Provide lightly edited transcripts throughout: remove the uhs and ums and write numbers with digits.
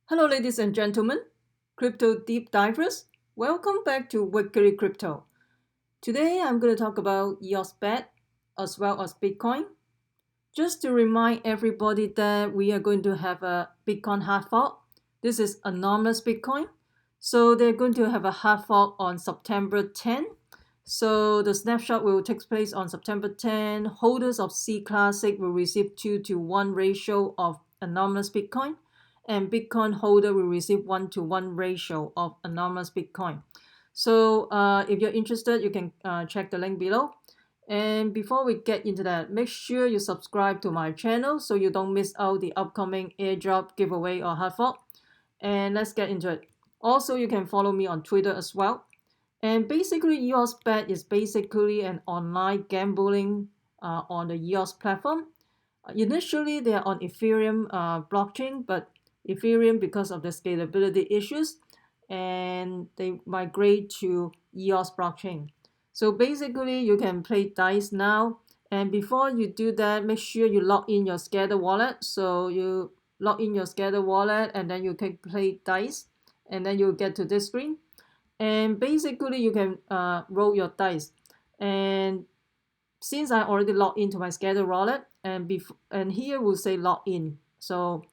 Hello, ladies and gentlemen, crypto deep divers. Welcome back to wickedcrypto. Today, I'm going to talk about EOS BET as well as Bitcoin. Just to remind everybody that we are going to have a Bitcoin hard fork. This is anonymous Bitcoin. So they're going to have a hard fork on September 10. So the snapshot will take place on September 10. Holders of C Classic will receive 2-to-1 ratio of anonymous Bitcoin, and Bitcoin holder will receive 1-to-1 ratio of anonymous Bitcoin. So if you're interested, you can check the link below. And before we get into that, make sure you subscribe to my channel so you don't miss out the upcoming airdrop giveaway or hard fork. And let's get into it. Also, you can follow me on Twitter as well. And basically, EOS Bet is basically an online gambling on the EOS platform. Initially, they are on Ethereum blockchain, but Ethereum, because of the scalability issues, and they migrate to EOS blockchain. So basically, you can play dice now. And before you do that, make sure you log in your Scatter wallet. So you log in your Scatter wallet, and then you can play dice, and then you'll get to this screen. And basically, you can roll your dice. And since I already logged into my Scatter wallet, and here will say log in. So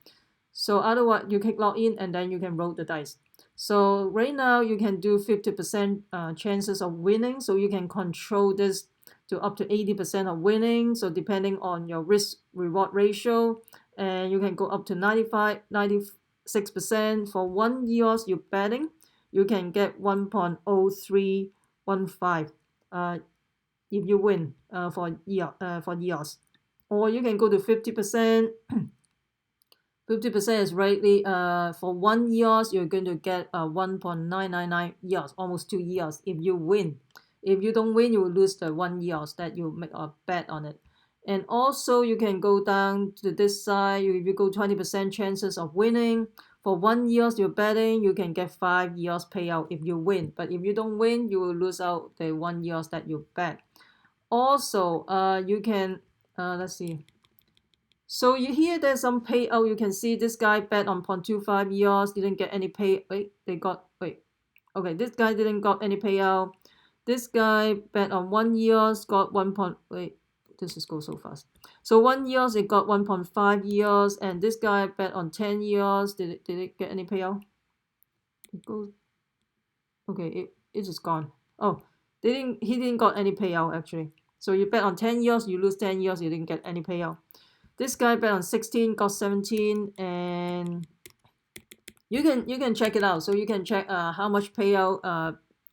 otherwise, you click log in, and then you can roll the dice. So right now you can do 50% chances of winning. So you can control this to up to 80% of winning. So depending on your risk reward ratio, and you can go up to 96% for 1 EOS you're betting. You can get 1.0315 if you win for EOS. Or you can go to 50%. 50% is rightly for 1 EOS, you're going to get 1.999 EOS, almost 2 EOS if you win. If you don't win, you will lose the 1 EOS that you make a bet on it. And also, you can go down to this side. If you go 20% chances of winning, for 1 EOS you're betting, you can get 5 EOS payout if you win. But if you don't win, you will lose out the 1 EOS that you bet. Also, you can, let's see. So you hear there's some payout. You can see this guy bet on 0.25 EOS, didn't get any pay. Okay, this guy didn't got any payout. This guy bet on 1 EOS, got 1. This is go so fast. So 1 EOS, it got 1.5 EOS, and this guy bet on 10 EOS. Did it get any payout? It goes. Okay, it just gone. Oh, he didn't got any payout actually. So you bet on 10 EOS, you lose 10 EOS, you didn't get any payout. This guy bet on 16, got 17, and you can check it out. So you can check how much payout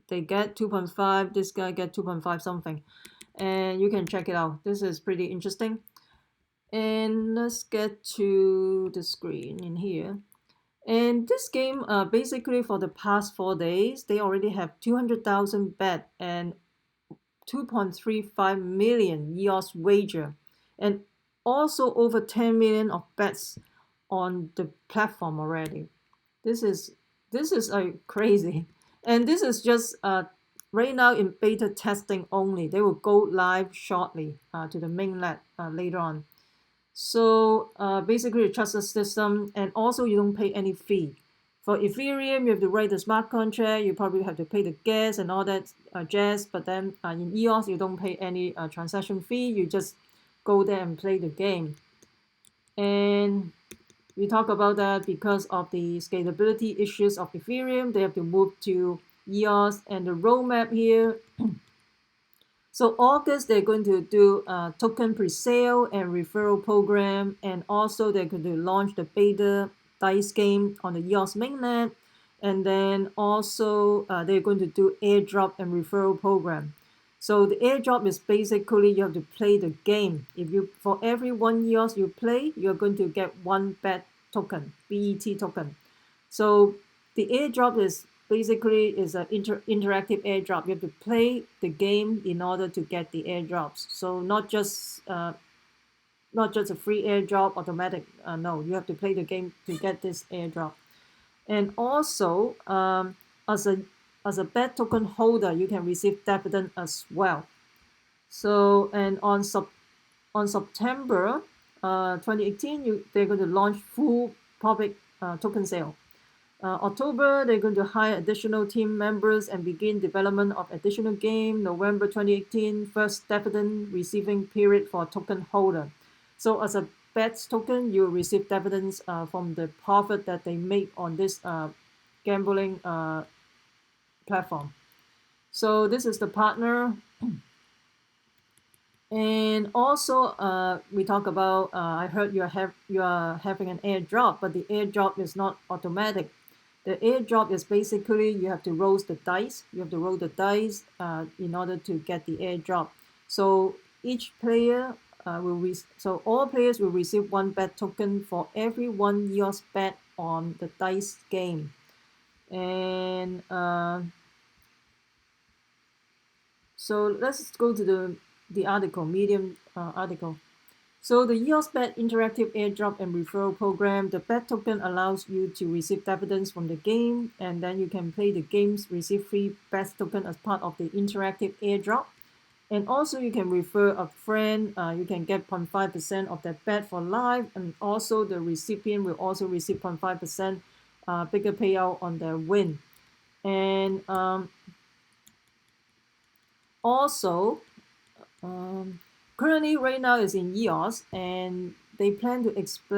they get, 2.5. This guy get 2.5 something, and you can check it out. This is pretty interesting. And let's get to the screen in here. And this game, basically for the past 4 days, they already have 200,000 bet and 2.35 million EOS wager, and also over 10 million of bets on the platform already. This is crazy, and this is just right now in beta testing only. They will go live shortly to the mainnet later on. So basically, a trusted system, and also you don't pay any fee. For Ethereum, you have to write the smart contract. You probably have to pay the gas and all that jazz. But then in EOS, you don't pay any transaction fee. You just go there and play the game. And we talk about that because of the scalability issues of Ethereum. They have to move to EOS, and the roadmap here. So August, they're going to do a token pre-sale and referral program, and also they're going to launch the beta dice game on the EOS mainnet, and then also they're going to do airdrop and referral program. So the airdrop is basically you have to play the game. If you for every 1 EOS you play, you're going to get 1 BET token, BET token. So the airdrop is basically is an interactive airdrop. You have to play the game in order to get the airdrops. So not just a free airdrop automatic. No, you have to play the game to get this airdrop. And also, as a BET token holder, you can receive dividend as well. So and on September 2018, they're going to launch full public token sale. October, they're going to hire additional team members and begin development of additional game. November 2018, first dividend receiving period for token holder. So as a BET token, you receive dividends from the profit that they make on this gambling platform. So this is the partner. And also, we talk about, I heard you are having an airdrop, but the airdrop is not automatic. The airdrop is basically you have to roll the dice. You have to roll the dice in order to get the airdrop. So each player so all players will receive one bet token for every one EOS bet on the dice game. And so let's go to the article, Medium article. So the EOS BET interactive airdrop and referral program, the BET token allows you to receive dividends from the game, and then you can play the games, receive free BET token as part of the interactive airdrop. And also you can refer a friend, you can get 0.5% of that bet for life, and also the recipient will also receive 0.5% bigger payout on their win. And also, currently right now is in EOS, and they plan to expand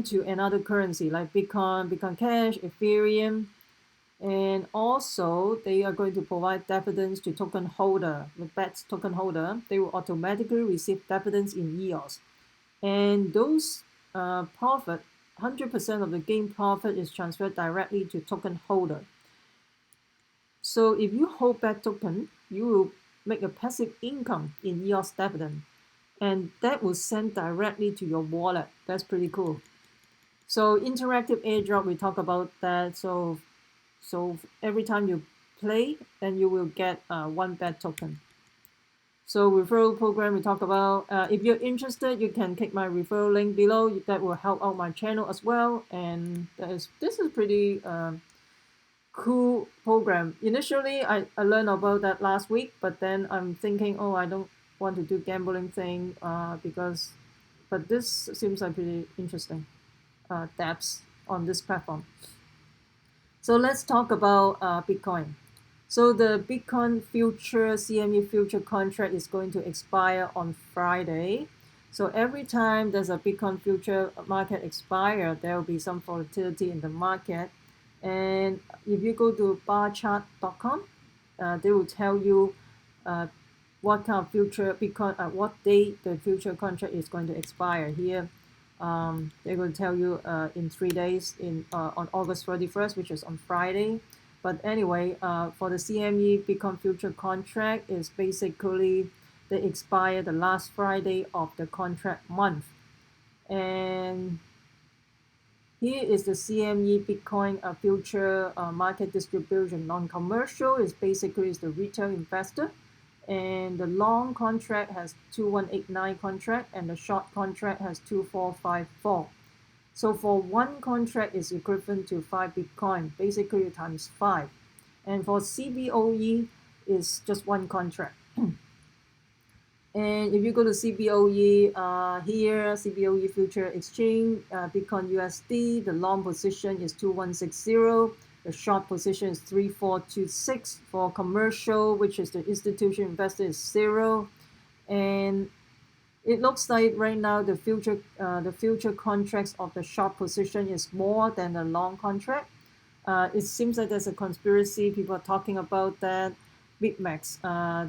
to another currency like Bitcoin Cash, Ethereum, and also they are going to provide dividends to token holder. The BET token holder, they will automatically receive dividends in EOS, and those profit, 100% of the game profit is transferred directly to token holder. So if you hold BET token, you will make a passive income in EOS dividend, and that will send directly to your wallet. That's pretty cool. So interactive airdrop, we talk about that. So every time you play, then you will get one BET token. So referral program, we talk about. If you're interested, you can click my referral link below. That will help out my channel as well. And this is pretty cool program. Initially, I learned about that last week, but then I'm thinking, oh, I don't want to do gambling thing but this seems like pretty interesting dApps on this platform. So let's talk about Bitcoin. So the Bitcoin future CME future contract is going to expire on Friday. So every time there's a Bitcoin future market expire, there will be some volatility in the market. And if you go to barchart.com, they will tell you what kind of future Bitcoin, what date the future contract is going to expire. Here, they're going to tell you in 3 days on August 31st, which is on Friday. But anyway, for the CME Bitcoin future contract is basically they expire the last Friday of the contract month. And here is the CME Bitcoin future market distribution. Non-commercial is basically the retail investor, and the long contract has 2189 contract, and the short contract has 2454. So for one contract is equivalent to 5 Bitcoin, basically times 5. And for CBOE is just one contract. And if you go to CBOE, here, CBOE Future Exchange, Bitcoin USD, the long position is 2160. The short position is 3426. For commercial, which is the institutional investor, is 0. And it looks like right now the future contracts of the short position is more than the long contract. It seems like there's a conspiracy. People are talking about that. BitMEX,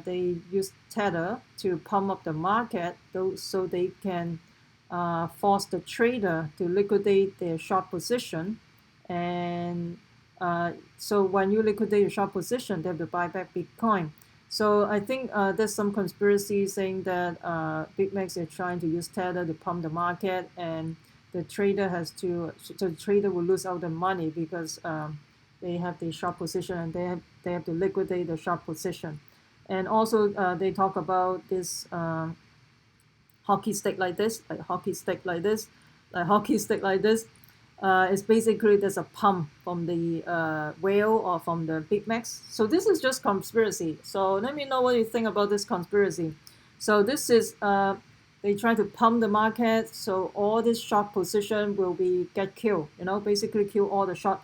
they use Tether to pump up the market so they can force the trader to liquidate their short position. And so when you liquidate your short position, they have to buy back Bitcoin. So I think there's some conspiracy saying that BitMEX is trying to use Tether to pump the market, and the trader will lose out the money because they have the short position, and they have to liquidate the short position. And also they talk about this hockey stick like this. It's basically there's a pump from the whale or from the BitMEX. So this is just conspiracy. So let me know what you think about this conspiracy. So this is they try to pump the market, so all this short position will get killed. Basically kill all the short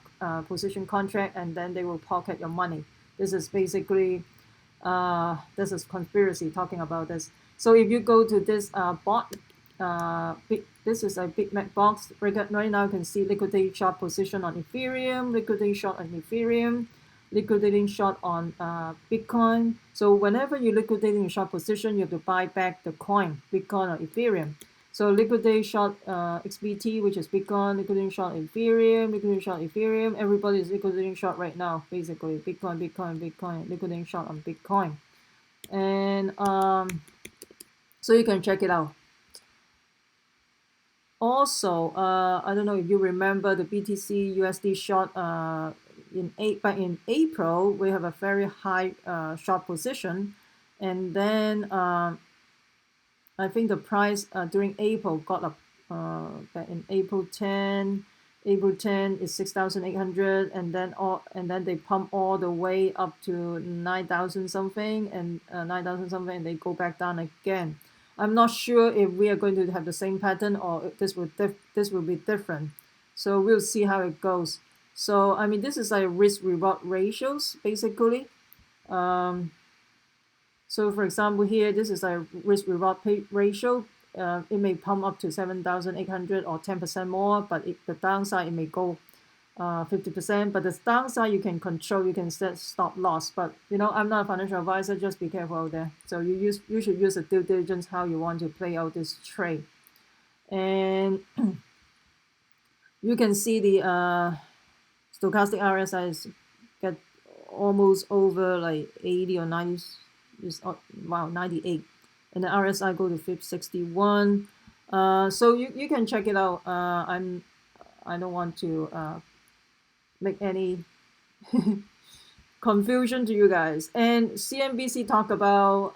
position contract, and then they will pocket your money. This is basically this is conspiracy talking about this. So if you go to this bot, this is a Big Mac box. Right now you can see liquidating short position on Ethereum, liquidating short on Ethereum, liquidating short on Bitcoin. So whenever you're liquidating a short position, you have to buy back the coin, Bitcoin or Ethereum. So liquidate short XBT, which is Bitcoin, liquidating short Ethereum, liquidating short Ethereum. Everybody is liquidating short right now, basically. Bitcoin, liquidating short on Bitcoin. And so you can check it out. Also, I don't know if you remember the BTC USD short back in April, we have a very high short position, and then I think the price during April got up back in April 10 is 6,800, and then they pump all the way up to 9,000 something, and 9,000 something, and they go back down again. I'm not sure if we are going to have the same pattern, or if this will be different. So we'll see how it goes. So I mean, this is like risk reward ratios basically. So for example, here this is a risk reward ratio. It may pump up to 7,800 or 10% more, but the downside it may go 50%. But the downside you can control, you can set stop loss. But I'm not a financial advisor. Just be careful out there. So you should use a due diligence how you want to play out this trade. And you can see the stochastic RSI is get almost over like 80 or 90. Wow, 98, and the RSI go to 61. So you can check it out. I don't want to make any confusion to you guys. And CNBC talk about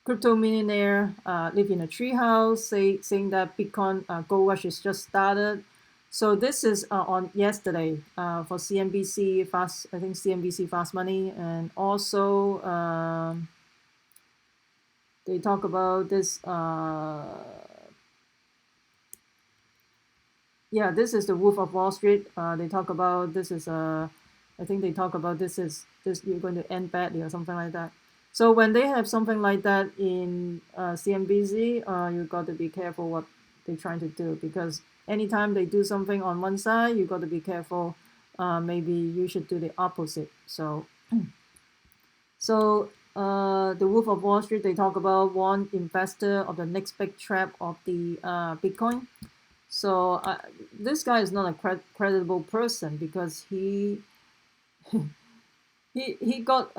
crypto millionaire live in a treehouse, saying that Bitcoin gold rush is just started. So this is on yesterday for CNBC Fast, I think CNBC Fast Money, and also they talk about this. Yeah, this is the Wolf of Wall Street. They talk about this is I think they talk about this you're going to end badly or something like that. So when they have something like that in CNBC, you got to be careful what they're trying to do, because anytime they do something on one side, you got to be careful. Maybe you should do the opposite. So, the Wolf of Wall Street, they talk about one investor of the next big trap of the Bitcoin. So this guy is not a credible person, because he got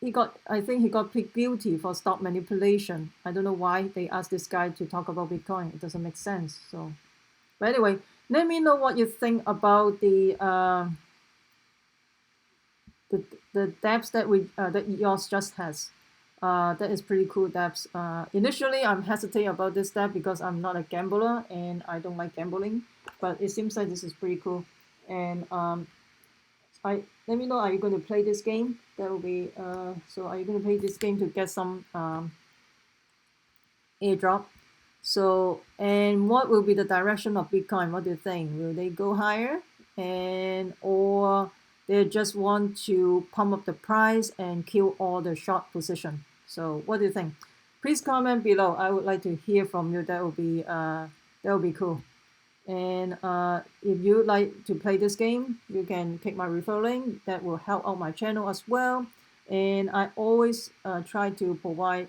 he got, I think he got plead guilty for stock manipulation. I don't know why they asked this guy to talk about Bitcoin. It doesn't make sense. So, but anyway, let me know what you think about the dApps that EOS just has. That is pretty cool dApps. Initially, I'm hesitant about this dApp because I'm not a gambler and I don't like gambling, but it seems like this is pretty cool. And let me know, are you going to play this game? That will be so are you going to play this game to get some airdrop? So, and what will be the direction of Bitcoin? What do you think? Will they go higher, or they just want to pump up the price and kill all the short position? So what do you think? Please comment below. I would like to hear from you. That would be cool. And if you like to play this game, you can click my referral link. That will help out my channel as well. And I always try to provide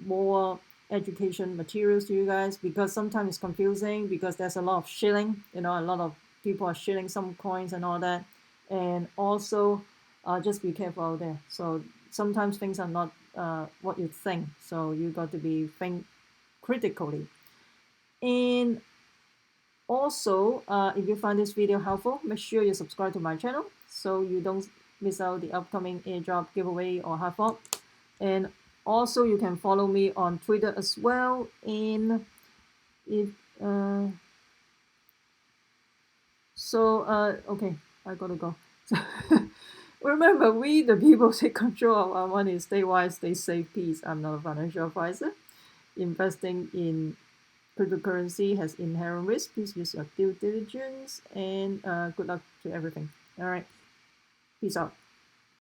more education materials to you guys, because sometimes it's confusing, because there's a lot of shilling. A lot of people are shilling some coins and all that. And also just be careful out there. So sometimes things are not what you think. So you got to think critically. And also, if you find this video helpful, make sure you subscribe to my channel so you don't miss out the upcoming airdrop giveaway or Hardfork. And also, you can follow me on Twitter as well. And if okay, I gotta go. Remember, we the people take control of our money. Stay wise, stay safe, peace. I'm not a financial advisor. Investing in cryptocurrency has inherent risk. Please use your due diligence, and good luck to everything. All right, peace out.